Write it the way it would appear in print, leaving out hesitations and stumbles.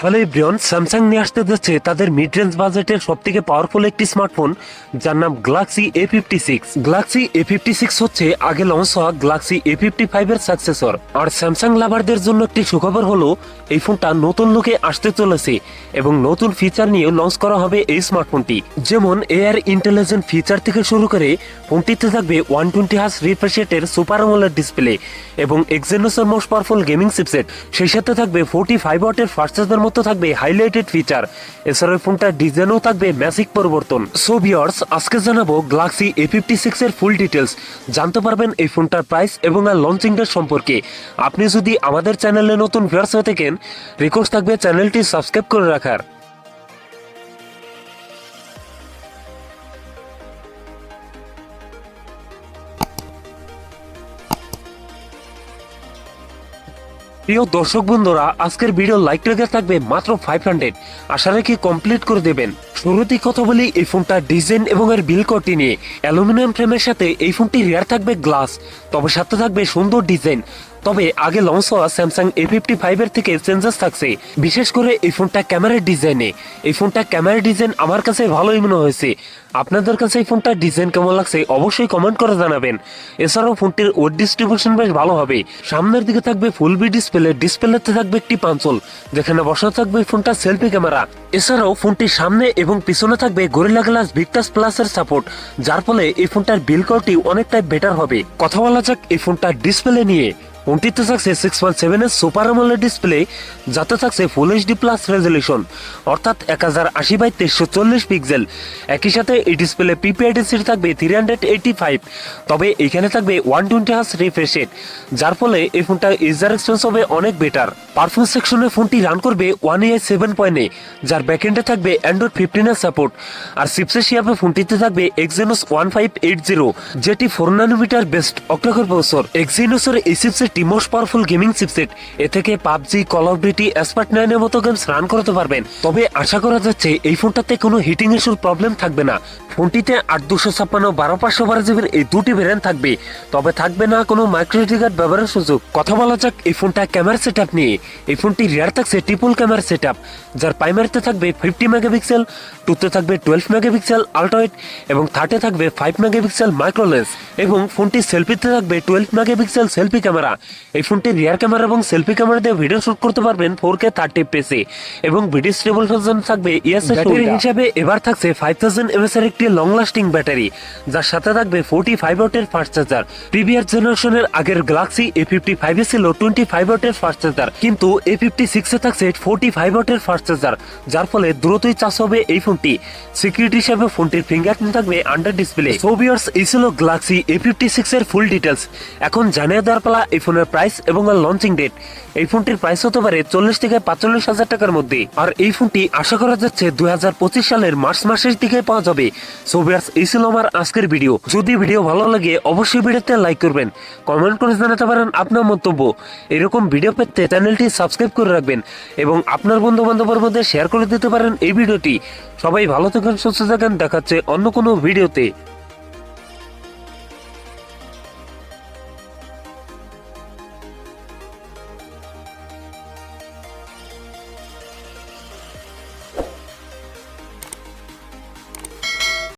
Hello everyone, Samsung নিয়ে আসতে যাচ্ছে তাদের মিড রেঞ্জ বাজেটের সবথেকে পাওয়ারফুল একটি স্মার্টফোন যার নাম গ্যালাক্সি A56। গ্যালাক্সি A56 হচ্ছে আগে লঞ্চ হওয়া গ্যালাক্সি A55 এর সাকসেসর। আর স্যামসাং লাভারদের জন্য একটি সুখবর হলো এই ফোনটা নতুন লুকে আসতে চলেছে এবং নতুন ফিচার নিয়ে লঞ্চ করা হবে এই স্মার্টফোনটি। যেমন এআর ইন্টেলিজেন্ট ফিচার থেকে শুরু করে ফোনটিতে থাকবে 120 হার্জ রিফ্রেশ রেটের সুপার আমোলেড ডিসপ্লে এবং এক্সিনোসের মোস্ট পাওয়ারফুল গেমিং চিপসেট। সেই সাথে থাকবে 45 ওয়াটের ফাস্ট চার্জার মতো থাকবে হাইলাইটেড ফিচার। এছাড়াও ফোনটার ডিজাইনও থাকবে ম্যাসিক পরিবর্তন। সো ভিউয়ার্স, আজকে জানাবো গ্যালাক্সি A56 এর ফুল ডিটেলস। জানতে পারবেন এই ফোনটার প্রাইস এবং আর লঞ্চিং ডেট সম্পর্কে। আপনি যদি আমাদের চ্যানেলে নতুন ভিউয়ার্স হয়ে থাকেন, রিকোয়েস্ট থাকবে চ্যানেলটি সাবস্ক্রাইব করে রাখার। প্রিয় দর্শক বন্ধুরা, আজকের ভিডিও লাইক রেখে থাকবে মাত্র 500। আশা রাখি কমপ্লিট করে দেবেন। শুরুতেই কথা বলি এই ফোনটার ডিজাইন এবং এর বিল কোয়ালিটি নিয়ে। অ্যালুমিনিয়াম ফ্রেমের সাথে এই ফোনটি রিয়ার থাকবে গ্লাস, তবে সাথে থাকবে সুন্দর ডিজাইন। তবে আগে লঞ্চ হওয়া স্যামসাং A55 এর থেকে চেঞ্জেস থাকছে, বিশেষ করে এই ফোনটা ক্যামেরার ডিজাইনে। এই ফোনটা ক্যামেরার ডিজাইন আমার কাছে ভালোই মনে হয়েছে। আপনাদের কাছে এই ফোনটার ডিজাইন কেমন লাগছে অবশ্যই কমেন্ট করে জানাবেন। এছাড়াও ফোনটির ওয়েট ডিস্ট্রিবিউশন বেশ ভালো হবে। সামনের দিকে থাকবে ফুল বি ডিসপ্লেতে থাকবে একটি পাঞ্চল, যেখানে বসা থাকবে ফোনটা সেলফি ক্যামেরা। এছাড়াও ফোনটির সামনে এবং পিছনে থাকবে গরিলা গ্লাস ভিক্টাস প্লাস এর সাপোর্ট, যার ফলে এই ফোনটার বিল কোয়ালিটি অনেকটাই বেটার হবে। কথা বলা যাক এই ফোনটার ডিসপ্লে নিয়ে। ফোনটিতে থাকছে 6.7 এর সুপার আমোলেড ডিসপ্লে, যাতে থাকছে ফুল এইচডি প্লাস রেজলিউশন, অর্থাৎ 1080x1340 পিক্সেল। একই সাথে এই ডিসপ্লে পিপিআই ডেনসিটি থাকবে 385। তবে এখানে থাকবে 120 হার্জ রিফ্রেশ রেট, যার ফলে এই ফোনটা ইউজার এক্সপিরিয়েন্স হবে অনেক বেটার। পারফরমেন্স সেকশনে ফোনটি রান করবে One UI 7.0, যার ব্যাকএন্ডে থাকবে অ্যান্ড্রয়েড 15 এর সাপোর্ট। আর চিপসেট হিসাবে ফোনটিতে থাকবে এক্সিনোস 1580, যেটি 4 ন্যানোমিটার বেস্ট অক্টাকোর প্রসেসর। এক্সিনোসের এই chipset most powerful gaming chipset. এ থেকে PUBG, call of duty, Asphalt 9 এর মতো গেমস রান করতে পারবেন। তবে আশা করা যাচ্ছে এই ফোনটাতে কোনো হিটিং ইস্যুর প্রবলেম থাকবে না। ফোনটিতে 8256 12/512 এই দুটি ভেরিয়েন্ট থাকবে, তবে থাকবে না কোনো মাইক্রো SD কার্ড ব্যবহারের সুযোগ। কথা বলা যাক এই ফোনটা ক্যামেরা সেটআপ নিয়ে। এই ফোনটি রিয়ার থাকছে ট্রিপল ক্যামেরা সেটআপ, যার প্রাইমারিতে থাকবে 50 মেগাপিক্সেল, টুতে থাকবে 12 মেগাপিক্সেল আল্ট্রাওয়াইড এবং থার্ডে থাকবে 5 মেগাপিক্সেল মাইক্রো লেন্স। এবং ফোনটি সেলফিতে থাকবে 12 মেগাপিক্সেল সেলফি ক্যামেরা। এই ফোনটি রিয়ার ক্যামেরা এবং সেলফি ক্যামেরা দিয়ে ভিডিও শুট করতে পারবেন 4K 30 fps এবং ভিডিও স্টেবলাইজেশন থাকবে ব্যাটারি হিসাবে। এবার থাকছে 5000 mAh এর একটি লং লাস্টিং ব্যাটারি, যার সাথে থাকবে 45 ওয়াটের ফাস্ট চার্জার। প্রিভিয়াস জেনারেশনের আগের গ্যালাক্সি A55 এ ছিল 25 ওয়াটের ফাস্ট চার্জার, কিন্তু A56 এ থাকছে 45 ওয়াটের ফাস্ট চার্জার, যার ফলে দ্রুতই চার্জ হবে এই ফোনটি। সিকিউরিটি হিসাবে ফোনটির ফিঙ্গারপ্রিন্ট থাকবে আন্ডার ডিসপ্লে। সো ভিউয়ার্স, এই ছিল গ্যালাক্সি A56 এর ফুল ডিটেলস। এখন জানিয়ে দেওয়ার পালা এই ফোনের প্রাইস এবং লঞ্চিং ডেট। এই ফোনটির প্রাইস হতে পারে 40 থেকে 45 হাজার টাকার মধ্যে। আর এই ফোনটি আশা করা যাচ্ছে 2025 সালের মার্চ মাসের দিকে পাওয়া যাবে। সো ভিউয়ার্স, এই ছিল আমার আজকের ভিডিও। যদি ভিডিও ভালো লাগে অবশ্যই ভিডিওতে লাইক করবেন, কমেন্ট করে জানাতে পারেন আপনার মন্তব্য। এরকম ভিডিও পেতে চ্যানেলটি সাবস্ক্রাইব করে রাখবেন এবং আপনার বন্ধু বান্ধবের মধ্যে শেয়ার করে দিতে পারেন এই ভিডিওটি। সবাই ভালো থাকেন, সুস্থ থাকেন, দেখাচ্ছে অন্য কোনো ভিডিওতে।